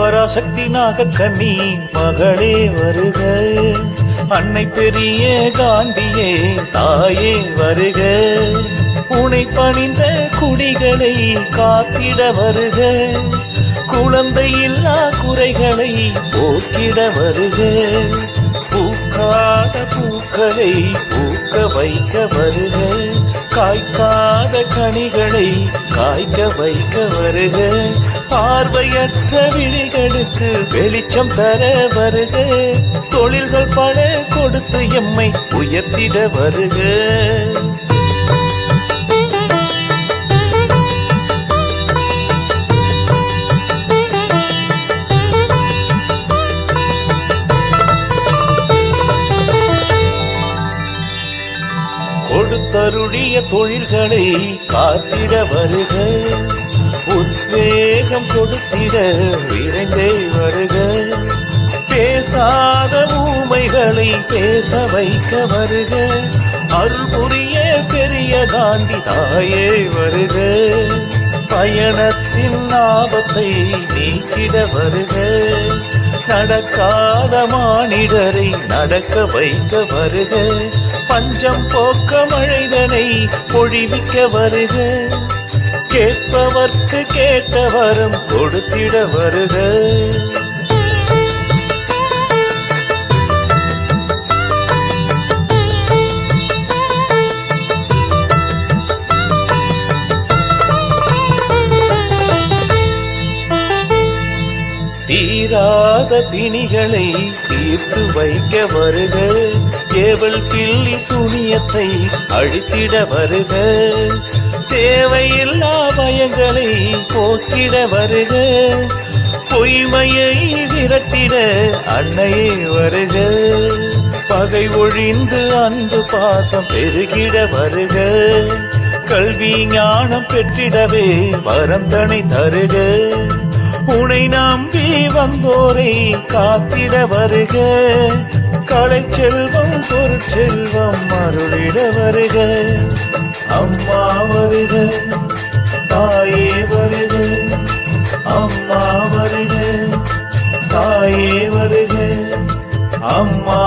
பராசக்தி நாகக்கண்ணி மகளே வருக, அன்னை பெரிய காந்தியே தாயே வருக, உனை பணிந்த குடிகளை காத்திட வருக, குழந்தை இல்லா குறைகளை போக்கிட வருக, பூக்காத பூக்களை பூக்க வைக்க வருக, காய்க்காத கனிகளை காய்க்க வைக்க வருக, பார்வையற்ற விழிகளுக்கு வெளிச்சம் தர வருக, தொழில்கள் பல கொடுத்து எம்மை உயர்த்திட வருக. கொடுத்தருளிய தொழில்களை காத்திட வருக, உத்வேகம் கொடுத்திட விரைந்தே வருக, பேசாத ஊமைகளை பேச வைக்க வருக, அருள் புரிய பெரிய காந்தி தாயே வருக, பயணத்தின் ஆபத்தை நீக்கிட வருக, நடக்காத மானிடரை நடக்க வைக்க வருக, பஞ்சம் போக்க மழைதனை பொழிவிக்க வருக, கேட்பவர்க்கு கேட்ட வரம் கொடுத்திட வருக. தீராத பிணிகளை தீர்த்து வைக்க வருக, ஏவல் பில்லி சூனியத்தை அழித்திட வருக, தேவையில்லா பயங்களை போக்கிட வருக, பொய்மையை விரட்டிட அன்னையே வருக, பகை ஒழிந்து அன்பு பாசம் பெருகிட வருக, கல்வி ஞானம் பெற்றிடவே வரந்தனை தருக, உனை நம்பி வந்தோரை காத்திட வருக, கலை செல்வம் பொருட்செல்வம் அருளிட வருக, அம்மா வருக தாயே வருக, அம்மா வருக தாயே வருக, அம்மா